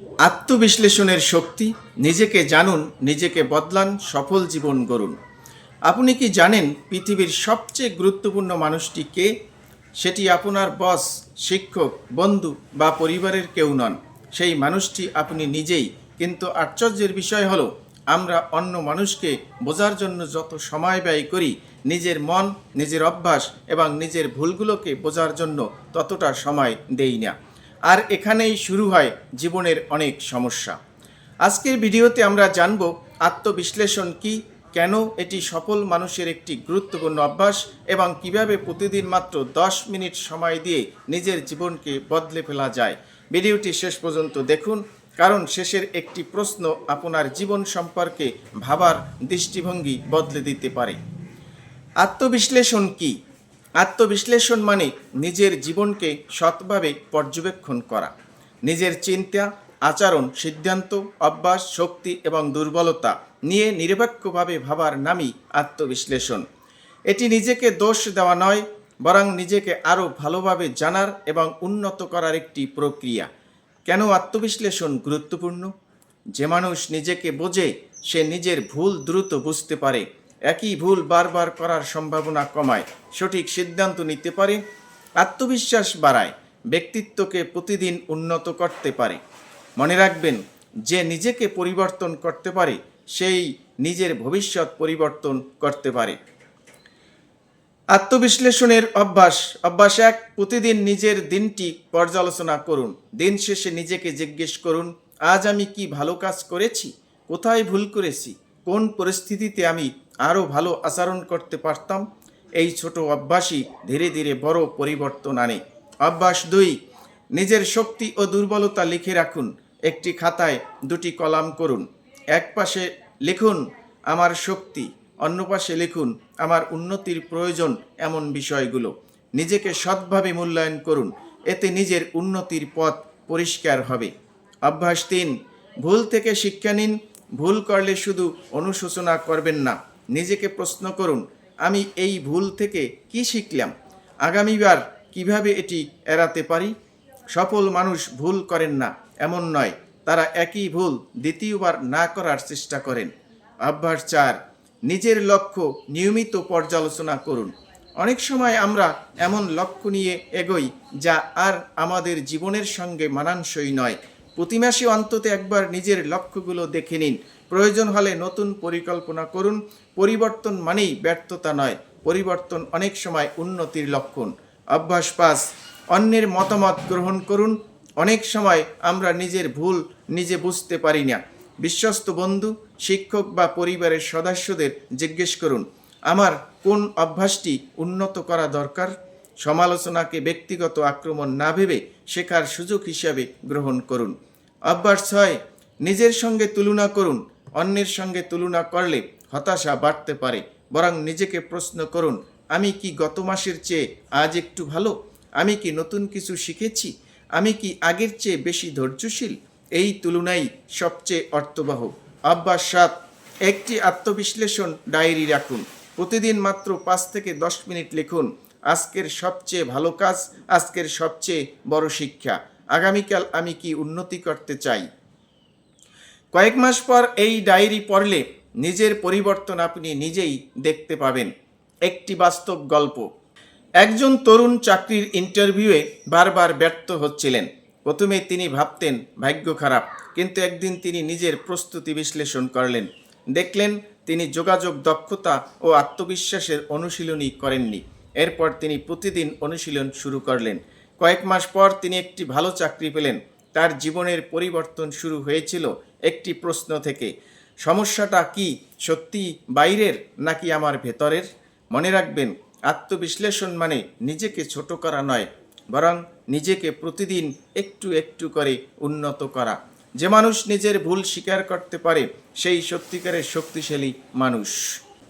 আত্মবিশ্লেষণের শক্তি। নিজেকে জানুন, নিজেকে বদলান, সফল জীবন গড়ুন। আপনি কি জানেন পৃথিবীর সবচেয়ে গুরুত্বপূর্ণ মানুষটি কে? সেটি আপনার বস, শিক্ষক, বন্ধু বা পরিবারের কেউ নন। সেই মানুষটি আপনি নিজেই। কিন্তু আশ্চর্যের বিষয় হলো, আমরা অন্য মানুষকে বোঝার জন্য যত সময় ব্যয় করি, নিজের মন, নিজের অভ্যাস এবং নিজের ভুলগুলোকে বোঝার জন্য ততটা সময় দেই না। আর এখানেই শুরু হয় জীবনের অনেক সমস্যা। আজকের ভিডিওতে আমরা জানব আত্মবিশ্লেষণ কি, কেন এটি সফল মানুষের একটি গুরুত্বপূর্ণ অভ্যাস এবং কিভাবে প্রতিদিন মাত্র 10 মিনিট সময় দিয়ে নিজের জীবনকে বদলে ফেলা যায়। ভিডিওটি শেষ পর্যন্ত দেখুন, কারণ শেষের একটি প্রশ্ন আপনার জীবন সম্পর্কে ভাবার দৃষ্টিভঙ্গি বদলে দিতে পারে। আত্মবিশ্লেষণ কি? আত্মবিশ্লেষণ মানে নিজের জীবনকে সৎভাবে পর্যবেক্ষণ করা। নিজের চিন্তা, আচরণ, সিদ্ধান্ত, অভ্যাস, শক্তি এবং দুর্বলতা নিয়ে নিরপেক্ষভাবে ভাবার নামই আত্মবিশ্লেষণ। এটি নিজেকে দোষ দেওয়া নয়, বরং নিজেকে আরও ভালোভাবে জানার এবং উন্নত করার একটি প্রক্রিয়া। কেন আত্মবিশ্লেষণ গুরুত্বপূর্ণ? যে মানুষ নিজেকে বোঝে সে নিজের ভুল দ্রুত বুঝতে পারে, একই ভুল বারবার করার সম্ভাবনা কমায়, সঠিক সিদ্ধান্ত নিতে পারে, আত্মবিশ্বাস বাড়ায়, ব্যক্তিত্বকে প্রতিদিন উন্নত করতে পারে। মনে রাখবেন, যে নিজেকে পরিবর্তন করতে পারে সেই নিজের ভবিষ্যৎ পরিবর্তন করতে পারে। আত্মবিশ্লেষণের অভ্যাস। অভ্যাস 1, প্রতিদিন নিজের দিনটি পর্যালোচনা করুন। দিন শেষে নিজেকে জিজ্ঞেস করুন, আজ আমি কি ভালো কাজ করেছি, কোথায় ভুল করেছি, কোন পরিস্থিতিতে আমি আরও ভালো আচরণ করতে পারতাম। এই ছোট অভ্যাসই ধীরে ধীরে বড় পরিবর্তন আনে। অভ্যাস 2, নিজের শক্তি ও দুর্বলতা লিখে রাখুন। একটি খাতায় 2টি কলাম করুন। এক পাশে লিখুন আমার শক্তি, অন্য পাশে লিখুন আমার উন্নতির প্রয়োজন এমন বিষয়গুলো। নিজেকে সৎভাবে মূল্যায়ন করুন, এতে নিজের উন্নতির পথ পরিষ্কার হবে। অভ্যাস 3, ভুল থেকে শিক্ষা নিন। ভুল করলে শুধু অনুশোচনা করবেন না, নিজেকে প্রশ্ন করুন, আমি এই ভুল থেকে কি শিখলাম, আগামীবার কিভাবে এটি এড়াতে পারি। সফল মানুষ ভুল করেন না এমন নয়, তারা একই ভুল দ্বিতীয়বার না করার চেষ্টা করেন। অভ্যাস 4, নিজের লক্ষ্য নিয়মিত পর্যালোচনা করুন। অনেক সময় আমরা এমন লক্ষ্য নিয়ে এগোই যা আর আমাদের জীবনের সঙ্গে মানানসই নয়। প্রতি মাসে অন্তত একবার নিজের লক্ষ্যগুলো দেখে নিন। প্রয়োজন হলে নতুন পরিকল্পনা করুন। পরিবর্তন মানেই ব্যর্থতা নয়, পরিবর্তন অনেক সময় উন্নতির লক্ষণ। অভ্যাস 5, অন্যের মতামত গ্রহণ করুন। অনেক সময় আমরা নিজের ভুল নিজে বুঝতে পারি না। বিশ্বস্ত বন্ধু, শিক্ষক বা পরিবারের সদস্যদের জিজ্ঞেস করুন, আমার কোন অভ্যাসটি উন্নত করা দরকার। সমালোচনাকে ব্যক্তিগত আক্রমণ না ভেবে শেখার সুযোগ হিসাবে গ্রহণ করুন। অভ্যাস 6, নিজের সঙ্গে তুলনা করুন। অন্যের সঙ্গে তুলনা করলে হতাশা বাড়তে পারে, বরং নিজেকে প্রশ্ন করুন, আমি কি গত মাসের চেয়ে আজ একটু ভালো, আমি কি নতুন কিছু শিখেছি, আমি কি আগের চেয়ে বেশি ধৈর্যশীল। এই তুলনাই সবচেয়ে অর্থবহ। অভ্যাস 7, একটি আত্মবিশ্লেষণ ডায়েরি রাখুন। প্রতিদিন মাত্র 5 থেকে 10 মিনিট লিখুন, আজকের সবচেয়ে ভালো কাজ, আজকের সবচেয়ে বড় শিক্ষা, আগামীকাল আমি কি উন্নতি করতে চাই। কয়েক মাস পর এই ডায়েরি পড়লে নিজের পরিবর্তন আপনি নিজেই দেখতে পাবেন। একটি বাস্তব গল্প। একজন তরুণ চাকরির ইন্টারভিউয়ে বারবার ব্যর্থ হচ্ছিলেন। প্রথমে তিনি ভাবতেন ভাগ্য খারাপ, কিন্তু একদিন তিনি নিজের প্রস্তুতি বিশ্লেষণ করলেন। দেখলেন তিনি যোগাযোগ দক্ষতা ও আত্মবিশ্বাসের অনুশীলনী করেননি। এরপর তিনি প্রতিদিন অনুশীলন শুরু করলেন। কয়েক মাস পর তিনি একটি ভালো চাকরি পেলেন। তার জীবনের পরিবর্তন শুরু হয়েছিল একটি প্রশ্ন থেকে, সমস্যাটা কি সত্যি বাইরের নাকি আমার ভেতরের। মনে রাখবেন, আত্মবিশ্লেষণ মানে নিজেকে ছোট করা নয়, বরং নিজেকে প্রতিদিন একটু একটু করে উন্নত করা। যে মানুষ নিজের ভুল স্বীকার করতে পারে সেই সত্যিকারের শক্তিশালী মানুষ।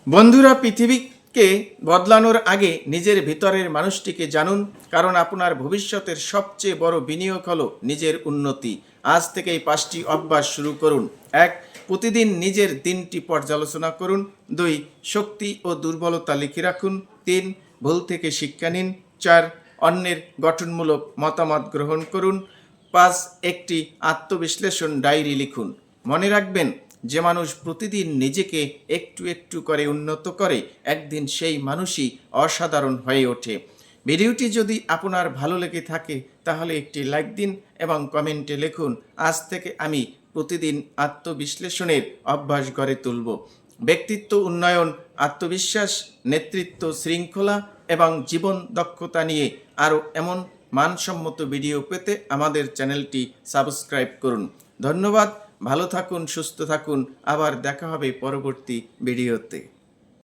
বন্ধুরা, পৃথিবীকে বদলানোর আগে নিজের ভিতরের মানুষটিকে জানুন, কারণ আপনার ভবিষ্যতের সবচেয়ে বড় বিনিয়োগ হলো নিজের উন্নতি। আজ থেকে এই 5টি অভ্যাস শুরু করুন। 1, প্রতিদিন নিজের দিনটি পর্যালোচনা করুন। 2, শক্তি ও দুর্বলতা লিখে রাখুন। 3, ভুল থেকে শিক্ষা নিন। 4, অন্যের গঠনমূলক মতামত গ্রহণ করুন। 5 একটি আত্মবিশ্লেষণ ডায়েরি লিখুন। মনে রাখবেন, যে মানুষ প্রতিদিন নিজেকে একটু একটু করে উন্নত করে, একদিন সেই মানুষই অসাধারণ হয়ে ওঠে। ভিডিওটি যদি আপনার ভালো লেগে থাকে তাহলে একটি লাইক দিন এবং কমেন্টে লিখুন, আজ থেকে আমি প্রতিদিন আত্মবিশ্লেষণের অভ্যাস গড়ে তুলব। ব্যক্তিত্ব উন্নয়ন, আত্মবিশ্বাস, নেতৃত্ব, শৃঙ্খলা এবং জীবন দক্ষতা নিয়ে আরও এমন মানসম্মত ভিডিও পেতে আমাদের চ্যানেলটি সাবস্ক্রাইব করুন। ধন্যবাদ। ভালো থাকুন, সুস্থ থাকুন। আবার দেখা হবে পরবর্তী ভিডিওতে।